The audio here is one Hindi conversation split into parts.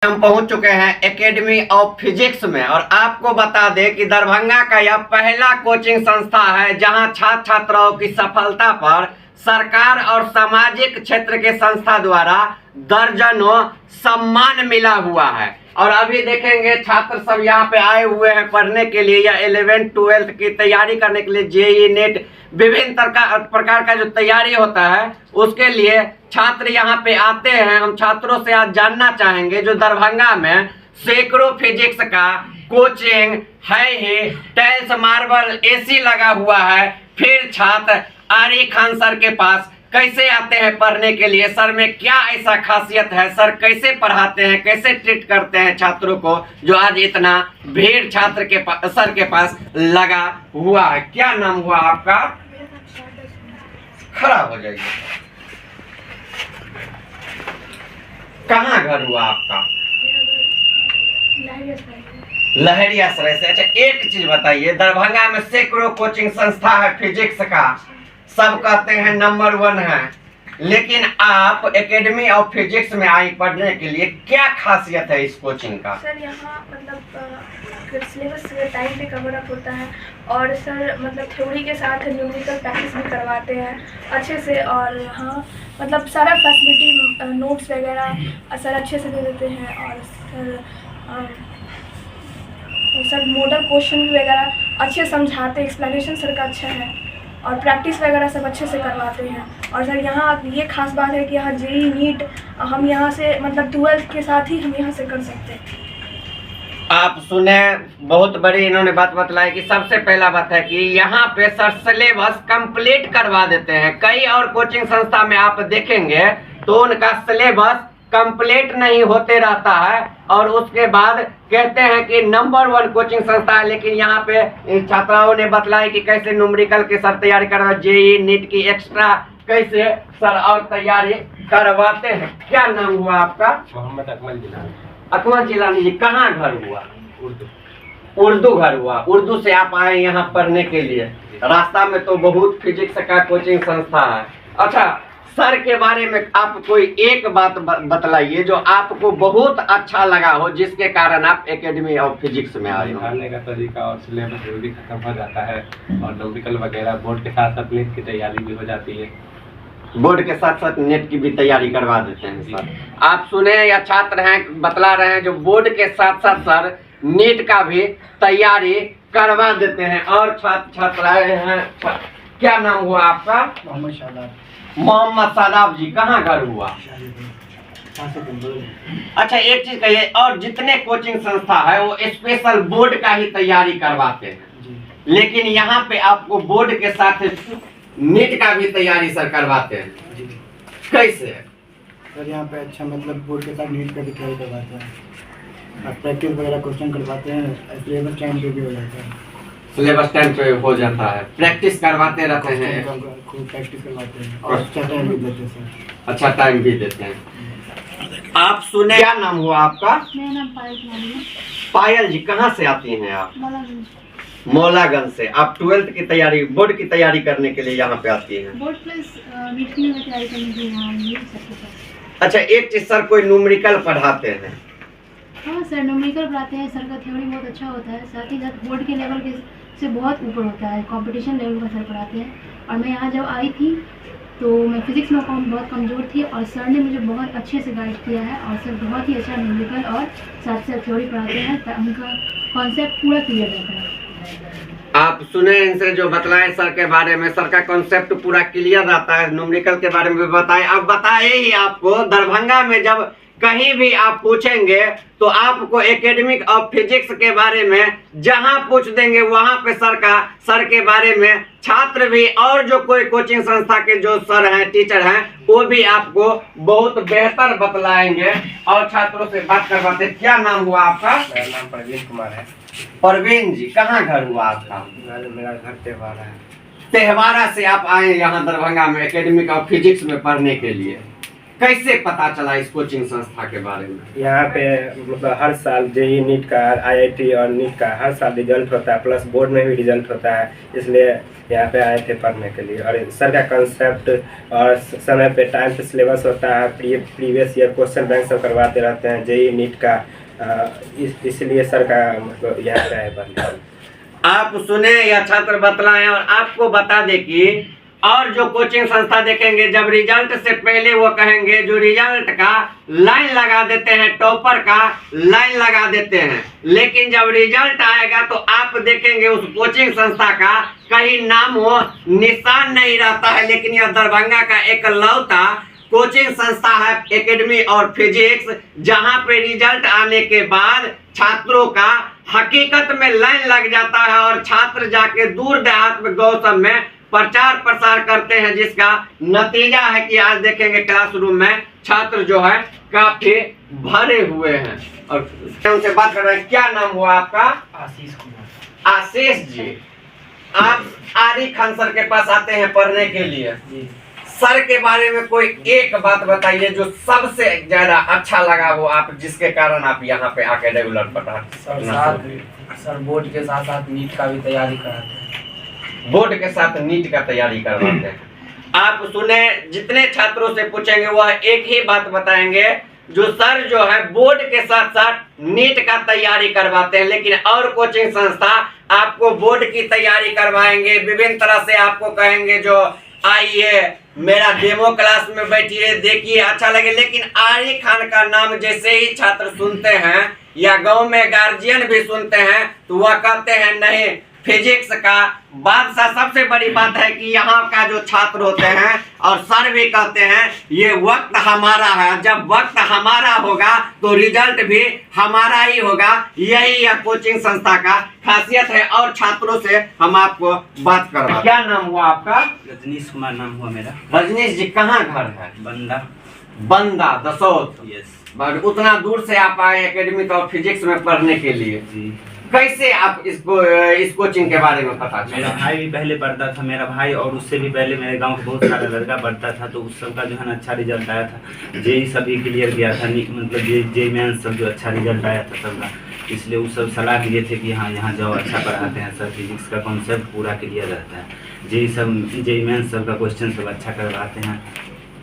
हम पहुंच चुके हैं एकेडमी ऑफ फिजिक्स में और आपको बता दें कि दरभंगा का यह पहला कोचिंग संस्था है जहां छात्र छात्राओं की सफलता पर सरकार और सामाजिक क्षेत्र के संस्था द्वारा दर्जनों सम्मान मिला हुआ है। और अभी देखेंगे छात्र सब यहाँ पे आए हुए हैं पढ़ने के लिए या 11th 12th की तैयारी करने के लिए, जेईई नेट विभिन्न प्रकार का जो तैयारी होता है उसके लिए छात्र यहाँ पे आते हैं। हम छात्रों से आज जानना चाहेंगे जो दरभंगा में सैकड़ों फिजिक्स का कोचिंग है ही, टाइल्स मार्बल एसी लगा हुआ है, फिर छात्र आरी खान सर के पास कैसे आते हैं पढ़ने के लिए, सर में क्या ऐसा खासियत है, सर कैसे पढ़ाते हैं, कैसे ट्रीट करते हैं छात्रों को, जो आज इतना भीड़ छात्र के सर के पास लगा हुआ है। क्या नाम हुआ आपका? खड़ा हो जाइए। कहाँ घर हुआ आपका? लहरियासराय से। अच्छा, एक चीज बताइए, दरभंगा में सैकड़ों कोचिंग संस्था है फिजिक्स का, सब कहते हैं नंबर 1 है, लेकिन आप एकेडमी ऑफ फिजिक्स में आई पढ़ने के लिए, क्या खासियत है इस कोचिंग का? सर यहाँ मतलब सिलेबस टाइम पे कवर अप होता है और सर मतलब थ्योरी के साथ न्यूमेरिकल प्रैक्टिस भी करवाते हैं अच्छे से, और यहाँ मतलब सारा फैसिलिटी नोट्स वगैरह सर अच्छे से दे देते हैं। और सर मॉडल क्वेश्चन वगैरह अच्छे समझाते, एक्सप्लेनेशन सर का अच्छा है और प्रैक्टिस वगैरह सब अच्छे से करवाते हैं। और सर यहाँ ये खास बात है कि यहाँ जेईई नीट हम यहाँ से मतलब 12th के साथ ही हम यहाँ से कर सकते हैं। आप सुने, बहुत बड़ी इन्होंने बात बतलाई कि सबसे पहला बात है कि यहाँ पे सर सिलेबस कंप्लीट करवा देते हैं। कई और कोचिंग संस्था में आप देखेंगे तो उनका सिलेबस कंप्लीट नहीं होते रहता है और उसके बाद कहते हैं कि नंबर 1 कोचिंग संस्था है, लेकिन यहाँ पे छात्राओं ने बतलाया कि कैसे न्यूमेरिकल की सर तैयारी करवा, जेईई नीट की एक्स्ट्रा कैसे सर और तैयारी करवाते हैं। क्या नाम हुआ आपका? मोहम्मद अकमल जिलानी। अकमल जिलानी जी, कहाँ घर हुआ? उर्दू घर हुआ। उर्दू से आप आए यहाँ पढ़ने के लिए। रास्ता में तो बहुत फिजिक्स का कोचिंग संस्था है। अच्छा, सर के बारे में आप कोई एक बात बतलाइए जो आपको बहुत अच्छा लगा हो, जिसके कारण आप एकेडमी ऑफ फिजिक्स में आए हो। पढ़ाने का तरीका और सिलेबस जल्दी खत्म हो जाता है और न्यूमेरिकल वगैरह बोर्ड के साथ साथ नेट की तैयारी भी हो जाती है। बोर्ड के साथ साथ नेट की भी तैयारी करवा देते हैं सर। आप सुने या छात्र हैं बतला रहे हैं जो बोर्ड के साथ साथ सर नेट का भी तैयारी करवा देते हैं। और छात्र छात्राएं हैं। क्या नाम हुआ आपका? मोहम्मद शादाब। मोहम्मद शादाब जी, कहाँ घर हुआ? अच्छा, एक चीज कहिए, और जितने कोचिंग संस्था है वो स्पेशल बोर्ड का ही तैयारी करवाते हैं, लेकिन यहाँ पे आपको बोर्ड के साथ नेट का भी तैयारी सर करवाते हैं। कैसे सर? यहाँ पे अच्छा मतलब बोर्ड के साथ नीट का भी तैयारी करवाते हैं और प्रैक्टिस वगैरह क्वेश्चन करवाते हैं, सिलेबस टाइम पे भी हो जाता है। सिलेबस टाइम पे हो जाता है, प्रैक्टिस करवाते रहते हैं, खूब प्रैक्टिस करवाते हैं और अच्छा टाइम भी देते हैं सर। अच्छा टाइम भी देते हैं। आप सुने, क्या नाम हुआ आपका? मेरा नाम पायल है। पायल जी, कहाँ से आती हैं आप? मौलागंज। मौलागंज से। आप 12th की तैयारी, बोर्ड की तैयारी करने के लिए यहाँ पे आती हैं? बोर्ड प्लस नीट की तैयारी करने के लिए यहाँ आई हूँ। अच्छा, एक चीज सर, कोई न्यूमेरिकल पढ़ाते हैं? हाँ सर, न्यूमेरिकल पढ़ाते हैं। सर का थ्योरी बहुत अच्छा होता है, साथ ही साथ बोर्ड के लेवल के से बहुत ऊपर होता है, कंपटीशन लेवल का सर पढ़ाते हैं। और मैं यहाँ जब आई थी तो मैं फिजिक्स में बहुत कमज़ोर थी और सर ने मुझे बहुत अच्छे से गाइड किया है और सर बहुत ही अच्छा न्यूमेरिकल और साथ साथ थ्योरी पढ़ाते हैं, उनका कॉन्सेप्ट पूरा क्लियर रहता है। आप सुने इनसे जो बतलाए सर के बारे में, सर का कॉन्सेप्ट पूरा क्लियर रहता है, न्यूमेरिकल के बारे में भी बताए। अब बताए ही आपको, दरभंगा में जब कहीं भी आप पूछेंगे तो आपको एकेडमी ऑफ फिजिक्स के बारे में जहां पूछ देंगे वहां पे सर के बारे में छात्र भी और जो कोई कोचिंग संस्था के जो सर हैं, टीचर हैं, वो भी आपको बहुत बेहतर बतलाएंगे और छात्रों से बात करवाते। क्या नाम हुआ आपका? मेरा नाम परवीन कुमार है। परवीन जी, कहाँ घर हुआ आपका? मेरा घर तेहवारा है। तेहवारा से आप आए यहाँ दरभंगा में एकेडमी ऑफ फिजिक्स में पढ़ने के लिए। कैसे पता चला इस कोचिंग संस्था के बारे में? यहाँ पे मतलब हर साल जेई नीट का, आईआईटी और नीट का हर साल रिजल्ट होता है, प्लस बोर्ड में भी रिजल्ट होता है, इसलिए यहाँ पे आए थे पढ़ने के लिए। और सर का कंसेप्ट और समय पे टाइम पे सिलेबस होता है, प्रीवियस ईयर क्वेश्चन बैंक सब करवाते रहते हैं जेई नीट का, इसलिए सर का मतलब यहाँ पे आए पढ़ने। आप सुने या छात्र बतलाएं और आपको बता दे कि और जो कोचिंग संस्था देखेंगे जब रिजल्ट से पहले वो कहेंगे जो रिजल्ट का लाइन लगा देते हैं, टॉपर का लाइन लगा देते हैं, लेकिन जब रिजल्ट आएगा तो आप देखेंगे उस कोचिंग संस्था का कहीं नाम हो निशान नहीं रहता है। लेकिन यह दरभंगा का एकलौता कोचिंग संस्था है एकेडमी और फिजिक्स, जहां पे रिजल्ट आने के बाद छात्रों का हकीकत में लाइन लग जाता है और छात्र जाके दूर देहात में गौसम में प्रचार प्रसार करते हैं, जिसका नतीजा है कि आज देखेंगे क्लासरूम में छात्र जो है काफी भरे हुए हैं। और उनसे बात कर रहे हैं, क्या नाम हुआ आपका? आशीष कुमार। आशीष जी, आप आरी खान सर के पास आते हैं पढ़ने के लिए। जी। सर के बारे में कोई एक बात बताइए जो सबसे ज्यादा अच्छा लगा हो, आप जिसके कारण आप यहाँ पे आके रेगुलर पढ़ाते। सर बोर्ड के साथ साथ नीट का भी तैयारी कराते हैं। बोर्ड के साथ नीट का तैयारी करवाते हैं। आप सुने, जितने छात्रों से पूछेंगे वह एक ही बात बताएंगे, जो सर जो है बोर्ड के साथ साथ नीट का तैयारी करवाते हैं, लेकिन और कोचिंग संस्था आपको बोर्ड की तैयारी करवाएंगे, विभिन्न तरह से आपको कहेंगे जो आइए मेरा डेमो क्लास में बैठिए, देखिए अच्छा लगे। लेकिन आरी खान का नाम जैसे ही छात्र सुनते हैं या गांव में गार्जियन भी सुनते हैं तो वह कहते हैं नहीं, फिजिक्स का बादशाह। सबसे बड़ी बात है कि यहाँ का जो छात्र होते हैं और सर भी कहते हैं ये वक्त हमारा है, जब वक्त हमारा होगा तो रिजल्ट भी हमारा ही होगा। यही यह कोचिंग संस्था का खासियत है। और छात्रों से हम आपको बात करवा, क्या नाम हुआ आपका? रजनीश कुमार नाम हुआ मेरा। रजनीश जी, कहाँ घर है? बंदा दसौत। यस। उतना दूर से आप आए एकेडमिक और फिजिक्स में पढ़ने के लिए, जी। कैसे आप इस कोचिंग के बारे में पता मेरा चला? भाई भी पहले पढ़ता था, मेरा भाई, और उससे भी पहले मेरे गांव के बहुत सारा लड़का पढ़ता था, तो उस सब का जो है ना अच्छा रिजल्ट आया था। जेई सभी क्लियर किया था, मतलब जेई मेंस सब जो अच्छा रिजल्ट आया था सबका, इसलिए वो सब सलाह दिए थे कि हाँ यहाँ जाओ, अच्छा पढ़ाते हैं सर, फिजिक्स का कॉन्सेप्ट पूरा क्लियर रहता है। जेई मेंस सब का क्वेश्चन सब अच्छा करवाते हैं,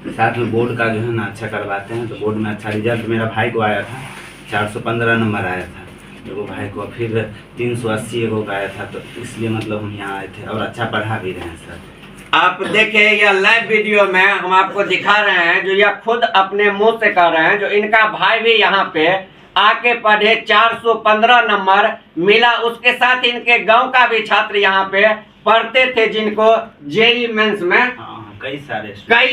साथ में बोर्ड का जो है ना अच्छा करवाते हैं। तो बोर्ड में अच्छा रिजल्ट मेरा भाई को आया था, 415 नंबर आया था मेरे भाई को, फिर 380 एगो का आया था, तो इसलिए मतलब हम यहाँ आए थे और अच्छा पढ़ा भी रहे हैं सर। आप देखें यह लाइव वीडियो में हम आपको दिखा रहे हैं, जो यह खुद अपने मुंह से कह रहे हैं, जो इनका भाई भी यहाँ पे आके पढ़े, 415 नंबर मिला। उसके साथ इनके गांव का भी छात्र यहाँ पे पढ़ते थे, जिनको जेई मेंस में कई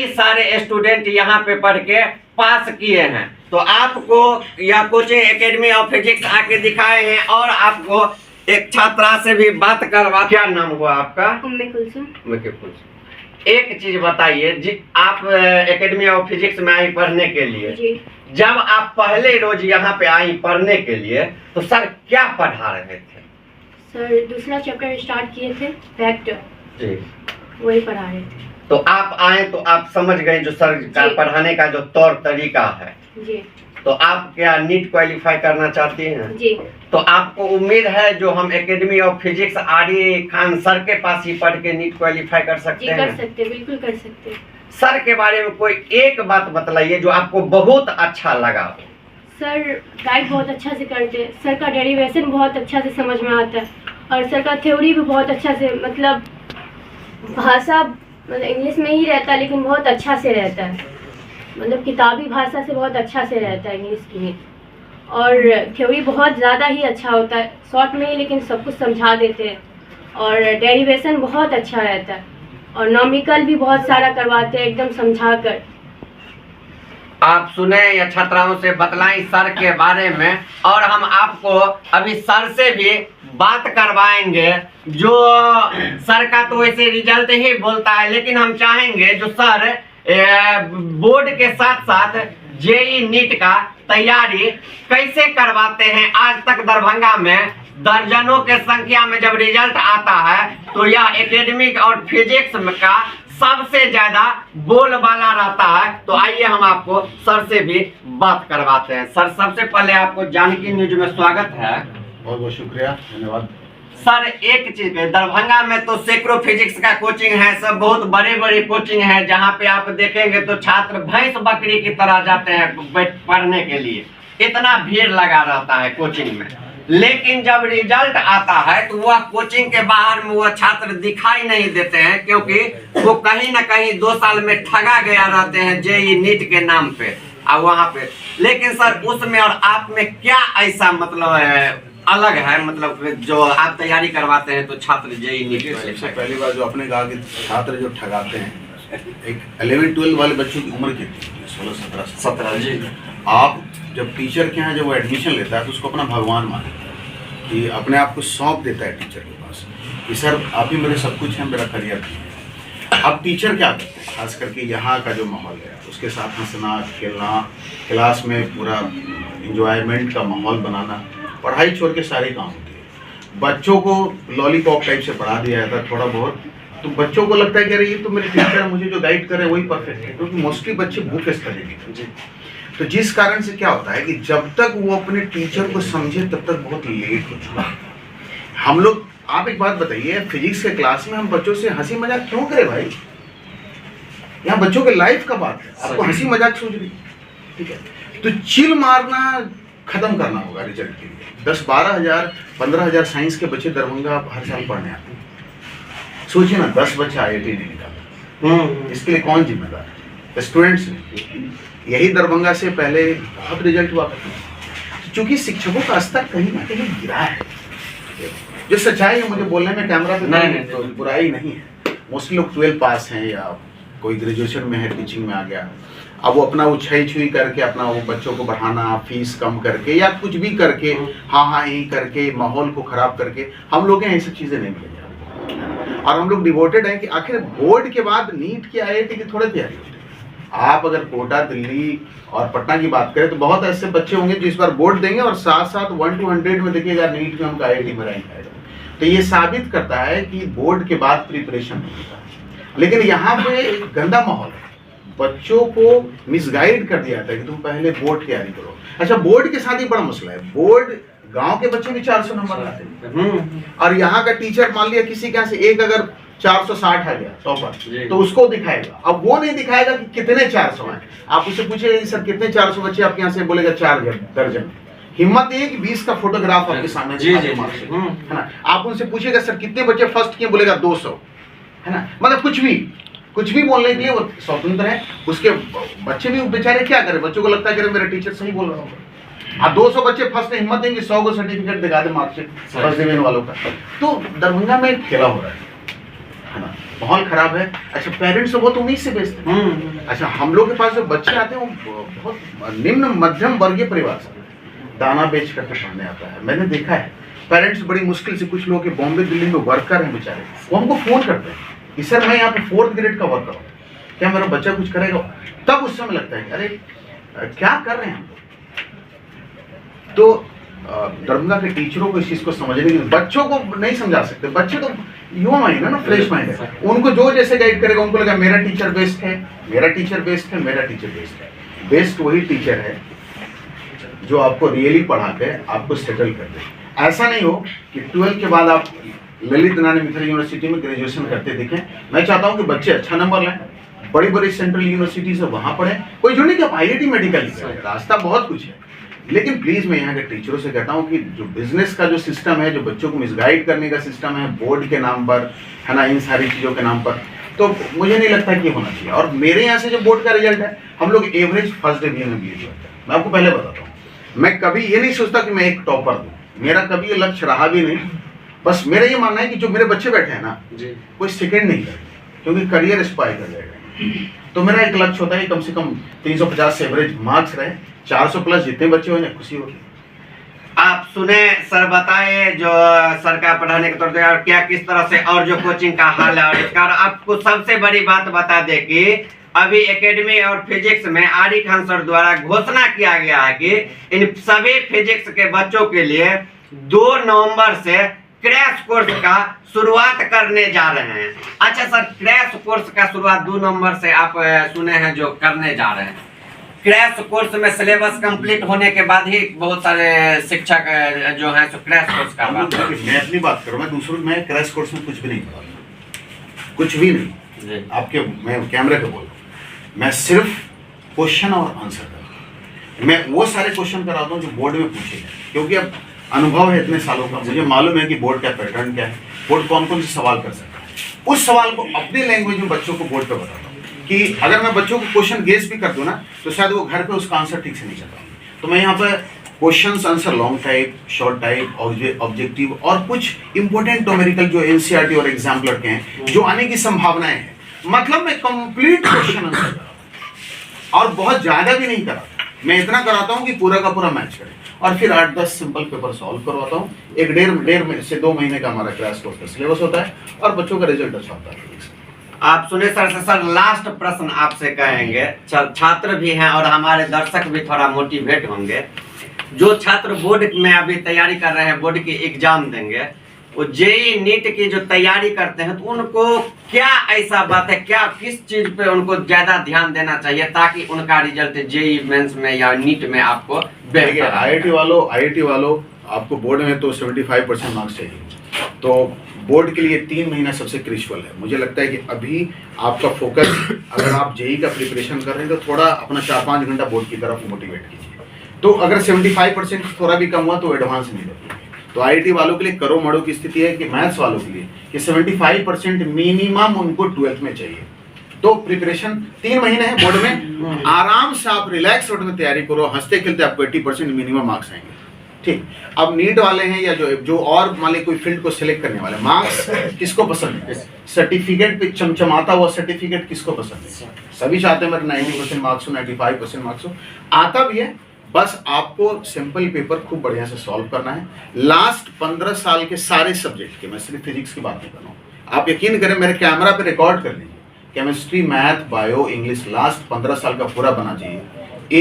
सारे स्टूडेंट यहाँ पे पढ़ के पास किए हैं। तो आपको यह कोचिंग एकेडमी ऑफ फिजिक्स आके दिखाए हैं और आपको एक छात्रा से भी बात करवा। क्या नाम हुआ आपका? उम्मे कुलसुम। एक चीज बताइए जी, आप एकेडमी ऑफ फिजिक्स में आई पढ़ने के लिए जी। जब आप पहले रोज यहाँ पे आई पढ़ने के लिए तो सर क्या पढ़ा रहे थे? सर दूसरा चैप्टर स्टार्ट किए थे, फैक्ट जी, वही पढ़ा रहे थे। तो आप आए तो आप समझ गए जो सर का पढ़ाने का जो तौर तरीका है। जी। तो आप क्या नीट क्वालिफाई करना चाहती हैं? जी। तो आपको उम्मीद है जो हम एकेडमी ऑफ फिजिक्स आरी खान सर के पास ही पढ़ के नीट क्वालिफाई कर सकते हैं? कर सकते, बिल्कुल कर सकते। सर के बारे में कोई एक बात बतलाइए जो आपको बहुत अच्छा लगा हो। सर गाइड बहुत अच्छा से करते, सर का डेरिवेशन बहुत अच्छा से समझ में आता है, और सर का थ्योरी भी बहुत अच्छा से, मतलब भाषा मतलब इंग्लिश में ही रहता है लेकिन बहुत अच्छा से रहता है, मतलब किताबी भाषा से बहुत अच्छा से रहता है इंग्लिश की। और थ्योरी बहुत ज़्यादा ही अच्छा होता है, शॉर्ट में ही लेकिन सब कुछ समझा देते हैं। और डेरिवेशन बहुत अच्छा रहता है, और नॉमिकल भी बहुत सारा करवाते हैं एकदम समझा कर। आप सुने या छात्राओं से बतलाएं सर के बारे में, और हम आपको अभी सर से भी बात करवाएंगे। जो सर का तो वैसे रिजल्ट ही बोलता है, लेकिन हम चाहेंगे जो सर बोर्ड के साथ साथ जेई नीट का तैयारी कैसे करवाते हैं। आज तक दरभंगा में दर्जनों के संख्या में जब रिजल्ट आता है तो यह एकेडमिक और फिजिक्स का सबसे ज्यादा बोलबाला रहता है। तो आइए हम आपको सर से भी बात करवाते हैं। सर, सबसे पहले आपको जानकी न्यूज में स्वागत है। बहुत बहुत शुक्रिया, धन्यवाद। सर, एक चीज है, दरभंगा में तो सैकड़ों फिजिक्स का कोचिंग है, सब बहुत बड़े बड़े कोचिंग है, जहाँ पे आप देखेंगे तो छात्र भैंस बकरी की तरह जाते हैं पढ़ने के लिए, इतना भीड़ लगा रहता है कोचिंग में। लेकिन जब रिजल्ट आता है तो वह कोचिंग के बाहर में वह छात्र दिखाई नहीं देते हैं, क्योंकि वो कहीं ना कहीं 2 साल में ठगा गया रहते हैं जेईई नीट के नाम पे और वहाँ पे। लेकिन सर, उसमें और आप में क्या ऐसा मतलब अलग है, मतलब जो आप तैयारी करवाते हैं तो छात्र जेईई नीट? सबसे पहली बार जो आपने कहा कि छात्र जो ठगाते हैं, एक 11-12 वाले बच्चों की उम्र कितनी है? 16-17 जी। आप जब टीचर के यहाँ जब वो एडमिशन लेता है तो उसको अपना भगवान मानता है, कि अपने आप को सौंप देता है टीचर के पास कि सर आप ही मेरे सब कुछ हैं, मेरा करियर भी है। अब टीचर क्या करते हैं, खास करके यहाँ का जो माहौल है उसके साथ हंसना खेलना, क्लास में पूरा इंजॉयमेंट का माहौल बनाना, पढ़ाई छोड़ के सारे काम होते हैं। बच्चों को लॉलीपॉप टाइप से पढ़ा दिया जाता है थोड़ा बहुत, तो बच्चों को लगता है कि अरे ये तो मेरे टीचर मुझे जो गाइड कर रहे हैं वही परफेक्ट है, क्योंकि मोस्टली बच्चे बुक स्टडी करते हैं। तो जिस कारण से क्या होता है कि जब तक वो अपने टीचर को समझे तब तक बहुत लेट हो चुका है। हम लोग, आप एक बात बताइए, फिजिक्स के क्लास में हम बच्चों से हंसी मजाक क्यों करें भाई? यहाँ बच्चों के लाइफ का बात है, आपको हंसी मजाक सोच रही, ठीक है? तो चिल मारना खत्म करना होगा रिजल्ट के लिए। 10-12 हज़ार 15 हज़ार साइंस के बच्चे दरभंगा हर साल पढ़ने आते हैं। सोचिए ना, 10 बच्चे IIT नहीं निकालते, इसके लिए कौन जिम्मेदार है? स्टूडेंट्स ने। यही दरभंगा से पहले बहुत रिजल्ट हुआ करते हैं, क्योंकि शिक्षकों का स्तर कहीं ना कहीं गिरा है। जो सच्चाई है, मुझे बोलने में कैमरा पे नहीं तो बुराई नहीं है। मोस्टली लोग 12 पास हैं या कोई ग्रेजुएशन में है, टीचिंग में आ गया, अब वो अपना उछाई छुई करके अपना वो बच्चों को बढ़ाना, फीस कम करके या कुछ भी करके, हाँ ही करके, माहौल को खराब करके, हम लोग यहाँ ये सब चीज़ें नहीं मिलेंगे। और हम लोग डिवोटेड हैं कि आखिर बोर्ड के बाद नीट की IIT की थोड़ी तैयारी होती है। आप अगर कोटा, दिल्ली और पटना की बात करें तो बहुत ऐसे बच्चे होंगे जो इस बार बोर्ड देंगे और साथ साथ 1 to 100 में देखिएगा नीट में उनका IIT में रैंक आएगा। तो ये साबित करता है कि बोर्ड के बाद प्रिपरेशन नहीं होता। लेकिन यहाँ पे एक गंदा माहौल है, बच्चों को मिसगाइड कर दिया था कि तुम पहले बोर्ड की तैयारी करो। अच्छा, बोर्ड के साथ ही बड़ा मसला है, बोर्ड गांव के बच्चे भी 400 नंबर लाते हैं और यहाँ का टीचर मान लिया किसी के यहाँ से एक अगर 460 आ गया टॉपर, तो उसको दिखाएगा। अब वो नहीं दिखाएगा कि कितने 400 हैं। आप उससे पूछेगा सर कितने 400 बच्चे आपके यहाँ से, बोलेगा 4 दर्जन। हिम्मत नहीं है कि 20 का फोटोग्राफ आपके सामने है ना। आप उनसे पूछेगा सर कितने बच्चे फर्स्ट किए, बोलेगा 200, है ना। मतलब कुछ भी बोलने के लिए वो स्वतंत्र है। उसके बच्चे भी बेचारे क्या करें, बच्चों को लगता है कि मेरा टीचर सही बोल रहा होगा। अब 200 बच्चे फर्स्ट, हिम्मत देंगे 100 को सर्टिफिकेट दिखा दे मार्कशीट फर्स्ट डिवीजन वालों का। तो दरभंगा में खेला हो रहा है ना, माहौल खराब है। अच्छा, पेरेंट्स तो बहुत उम्मीद से भेजते हैं। अच्छा, हम लोग के पास जो बच्चे आते हैं वो बहुत निम्न मध्यम वर्गीय परिवार से दाना बेच करके पढ़ने आता है। मैंने देखा है पेरेंट्स बड़ी मुश्किल से, कुछ लोग बॉम्बे दिल्ली में वर्कर हैं बेचारे, वो हमको फोन करते हैं कि सर मैं यहाँ पे 4th ग्रेड का वर्कर हूँ, क्या मेरा बच्चा कुछ करेगा? तब उस समय लगता है कि अरे क्या कर रहे हैं हम लोग। तो दरभंगा के टीचरों को इस चीज़ को समझने की, बच्चों को नहीं समझा सकते। बच्चे तो युवा माइंड है ना, फ्रेश माइंड है, उनको जो जैसे गाइड करेगा उनको लगा मेरा टीचर बेस्ट है, मेरा टीचर बेस्ट है, मेरा टीचर बेस्ट है। बेस्ट वही टीचर है जो आपको रियली पढ़ा के आपको सेटल कर दे। ऐसा नहीं हो कि 12 के बाद आप ललित नारायण मिथिला यूनिवर्सिटी में ग्रेजुएशन करते दिखें। मैं चाहता हूं कि बच्चे अच्छा नंबर लाएं, बड़ी बड़ी सेंट्रल यूनिवर्सिटी से वहां पढ़ें। कोई जो नहीं कि आप IIT मेडिकल करें, रास्ता बहुत कुछ है। लेकिन प्लीज मैं यहाँ के टीचरों से कहता हूँ कि जो बिजनेस का जो सिस्टम है, जो बच्चों को मिसगाइड करने का सिस्टम है बोर्ड के नाम पर, है ना, इन सारी चीज़ों के नाम पर, तो मुझे नहीं लगता कि होना चाहिए। और मेरे यहाँ से जो बोर्ड का रिजल्ट है, हम लोग एवरेज फर्स्ट डिवीजन में लिए जाते हैं। मैं आपको पहले बताता हूँ, मैं कभी ये नहीं सोचता कि मैं एक टॉपर दूँ, मेरा कभी ये लक्ष्य रहा भी नहीं। बस मेरा ये मानना है कि जो मेरे बच्चे बैठे हैं ना, कोई सेकेंड नहीं करे, क्योंकि करियर स्पाई कर जाएगा। तो मेरा एक लक्ष्य होता है कम से कम 350 से एवरेज मार्क्स रहे, 400 प्लस जितने बच्चे हो जाए खुशी होगी। आप सुने सर बताए जो सर का पढ़ाने के तौर पर और क्या किस तरह से और जो कोचिंग का हाल है। और इसका आपको सबसे बड़ी बात बता दे कि अभी एकेडमी और फिजिक्स में आरी खान सर द्वारा घोषणा किया गया है कि इन सभी फिजिक्स के बच्चों के लिए 2 नवंबर से क्रैश कोर्स का शुरुआत करने जा रहे हैं। अच्छा सर, क्रैश कोर्स का शुरुआत 2 नवंबर से आप सुने हैं जो करने जा रहे हैं। क्रैश कोर्स में सिलेबस कंप्लीट होने के बाद ही बहुत सारे शिक्षक जो हैं सो क्रैश कोर्स का बात मैं अपनी बात करूँ, मैं दूसरों में क्रैश कोर्स में कुछ भी नहीं करता, कुछ भी नहीं। आपके मैं कैमरे पे बोल रहा हूँ, मैं सिर्फ क्वेश्चन और आंसर करता हूँ। मैं वो सारे क्वेश्चन कराता हूँ जो बोर्ड में पूछे गए, क्योंकि अब अनुभव है इतने सालों का, मुझे मालूम है कि बोर्ड का पैटर्न क्या है, बोर्ड कौन कौन से सवाल कर सकता है। उस सवाल को अपनी लैंग्वेज में बच्चों को बोर्ड पे बताता हूँ कि अगर मैं बच्चों को क्वेश्चन गेस भी कर दूँ ना, तो शायद वो घर पे उसका आंसर ठीक से नहीं कर पाएंगे। तो मैं यहाँ पर question answer long type, short type, objective और कुछ इंपॉर्टेंट न्यूमेरिकल जो एनसीईआरटी और एग्जाम्पलर के हैं जो आने की संभावनाएं हैं, मतलब मैं कंप्लीट क्वेश्चन आंसर कराता हूँ और बहुत ज्यादा भी नहीं कराता। मैं इतना कराता हूँ कि पूरा का पूरा मैच करे और फिर 8-10 सिंपल पेपर सॉल्व करवाता हूँ। 1 से 2 महीने का हमारा क्रैश कोर्स का सिलेबस होता है और बच्चों का रिजल्ट अच्छा होता है। आप सुने सर से सर, लास्ट प्रश्न आपसे कहेंगे, छात्र भी हैं और हमारे दर्शक भी थोड़ा मोटिवेट होंगे। जो छात्र बोर्ड में अभी तैयारी कर रहे हैं, बोर्ड की एग्जाम देंगे, वो जेईई नीट की जो तैयारी करते हैं, तो उनको क्या ऐसा बात है, क्या किस चीज पे उनको ज्यादा ध्यान देना चाहिए ताकि उनका रिजल्ट जेईई मेंस में या नीट में आपको बेहतर? आईआईटी वालों आपको बोर्ड में तो 75% मार्क्स चाहिए, तो बोर्ड के लिए 3 महीना सबसे क्रिटिकल है। मुझे लगता है कि अभी आपका फोकस, अगर आप जेईई का प्रिपरेशन कर रहे हैं तो थोड़ा अपना 4-5 घंटा बोर्ड की तरफ मोटिवेट कीजिए। तो अगर 75% थोड़ा भी कम हुआ तो एडवांस नहीं देते। तो आईआईटी वालों के लिए करो मड़ो की स्थिति है कि मैथ्स वालों के लिए कि 75% मिनिमम उनको 12th में चाहिए। तो प्रिपरेशन 3 महीने है बोर्ड में, आराम से आप रिलैक्स मोड में तैयारी करो, हंसते खेलते आपको 80% मिनिमम मार्क्स आएंगे। ठीक, अब नीट वाले हैं या जो और मान लीजिए कोई फील्ड को सिलेक्ट करने वाले, मार्क्स किसको पसंद है? सर्टिफिकेट पे चमचमाता हुआ सर्टिफिकेट किसको पसंद है? सभी चाहते हैं मेरे 90% मार्क्स हो, 95% मार्क्स हो। आता भी है, बस आपको सिंपल पेपर खूब बढ़िया से सॉल्व करना है। लास्ट 15 साल के सारे सब्जेक्ट के, मैं सिर्फ फिजिक्स की बात नहीं कर रहा हूँ, आप यकीन करें मेरे कैमरा पे रिकॉर्ड कर लीजिए, chemistry, math, bio, English last 15 साल का पूरा बना चाहिए,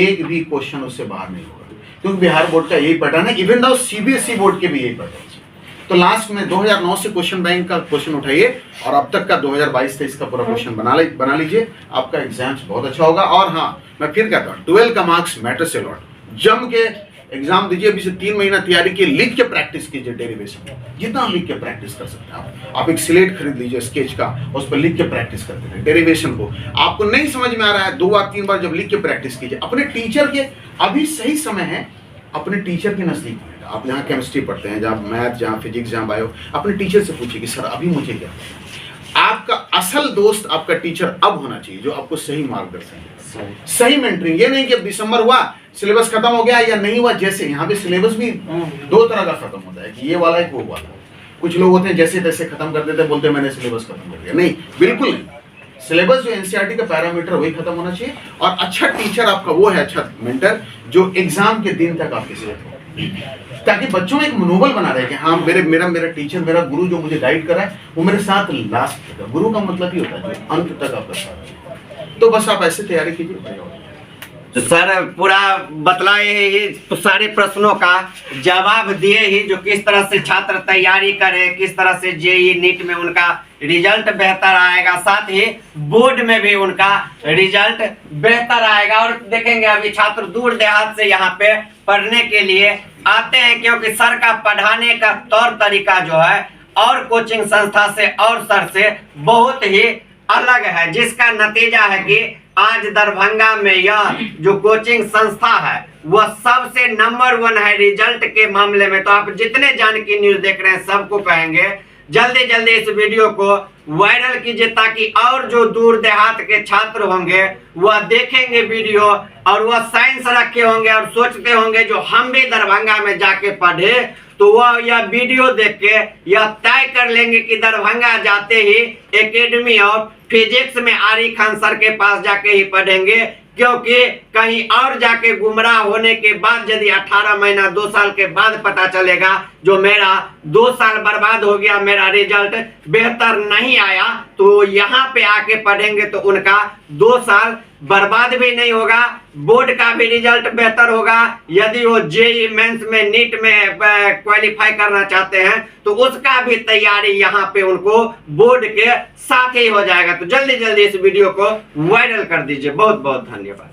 एक भी क्वेश्चन उससे बाहर नहीं होगा, क्योंकि बिहार बोर्ड का यही पैटर्न है। इवन दो सीबीएसई बोर्ड के भी यही पैटर्न है। तो लास्ट में 2009 से क्वेश्चन बैंक का क्वेश्चन उठाइए और अब तक का 2022-23 का पूरा क्वेश्चन बना लीजिए, आपका एग्जाम्स बहुत अच्छा होगा। और हाँ, मैं फिर कहता हूँ 12 का मार्क्स मैटर से लॉट, जम के एग्जाम दीजिए। अभी से 3 महीना तैयारी की, लिख के प्रैक्टिस कीजिए डेरिवेशन, जितना लिख के प्रैक्टिस कर सकते हैं आप एक स्लेट खरीद लीजिए स्केच का, उस पर लिख के प्रैक्टिस करते रहिए डेरिवेशन को। आपको नहीं समझ में आ रहा है, 2 बार 3 बार जब लिख के प्रैक्टिस कीजिए, अपने टीचर के, अभी सही समय है अपने टीचर के नजदीक में। आप जहाँ केमिस्ट्री पढ़ते हैं, जहाँ मैथ, जहाँ फिजिक्स, जहाँ बायो, अपने टीचर से पूछिए कि सर अभी मुझे क्या करना है। आपका असल दोस्त आपका टीचर अब होना चाहिए, जो आपको सही मार्गदर्शन दे, सही मेंटरिंग। ये नहीं कि अब दिसंबर हुआ, सिलेबस खत्म हो गया या नहीं हुआ। जैसे यहाँ पे सिलेबस भी 2 तरह का खत्म होता है कि ये वाला है वो वाला। कुछ लोग होते हैं जैसे तैसे खत्म कर देते हैं, बोलते हैं मैंने सिलेबस खत्म कर दिया। नहीं, बिल्कुल नहीं। सिलेबस जो एनसीईआरटी का पैरामीटर वही खत्म होना चाहिए। और अच्छा टीचर आपका वो है, अच्छा मेंटर, जो एग्जाम के दिन तक आपके साथ हो, ताकि बच्चों में एक मनोबल बना रहे कि हाँ मेरा टीचर, मेरा गुरु जो मुझे गाइड कर रहा है वो मेरे साथ लास्ट तक। गुरु का मतलब ही होता है जो अंत तक आपका साथ। तो बस आप ऐसे तैयारी कीजिए। तो सर पूरा बतलाए ही, तो सारे प्रश्नों का जवाब दिए ही, जो किस तरह से छात्र तैयारी करे, किस तरह से जेईई नीट में उनका रिजल्ट बेहतर आएगा, साथ ही बोर्ड में भी उनका रिजल्ट बेहतर आएगा। और देखेंगे अभी छात्र दूर देहात से यहाँ पे पढ़ने के लिए आते हैं, क्योंकि सर का पढ़ाने का तौर तरीका जो है और कोचिंग संस्था से और सर से बहुत ही अलग है, जिसका नतीजा है कि आज दरभंगा में यह जो कोचिंग संस्था है वह सबसे नंबर 1 है रिजल्ट के मामले में। तो आप जितने जानकी न्यूज देख रहे हैं सबको कहेंगे जल्दी जल्दी इस वीडियो को वायरल कीजिए, ताकि और जो दूर देहात के छात्र होंगे वह देखेंगे वीडियो और वह साइंस रखे होंगे और सोचते होंगे जो हम भी दरभंगा में जाके पढ़े, तो वह यह वीडियो देख के यह तय कर लेंगे कि दरभंगा जाते ही एकेडमी ऑफ फिजिक्स में आरी खान सर के पास जाके ही पढ़ेंगे, क्योंकि कहीं और जाके गुमराह होने के बाद यदि 18 महीना 2 साल के बाद पता चलेगा जो मेरा 2 साल बर्बाद हो गया, मेरा रिजल्ट बेहतर नहीं आया, तो यहाँ पे आके पढ़ेंगे तो उनका 2 साल बर्बाद भी नहीं होगा, बोर्ड का भी रिजल्ट बेहतर होगा। यदि वो जेईई मेंस में नीट में क्वालिफाई करना चाहते हैं तो उसका भी तैयारी यहाँ पे उनको बोर्ड के साथ ही हो जाएगा। तो जल्दी जल्दी इस वीडियो को वायरल कर दीजिए। बहुत बहुत धन्यवाद।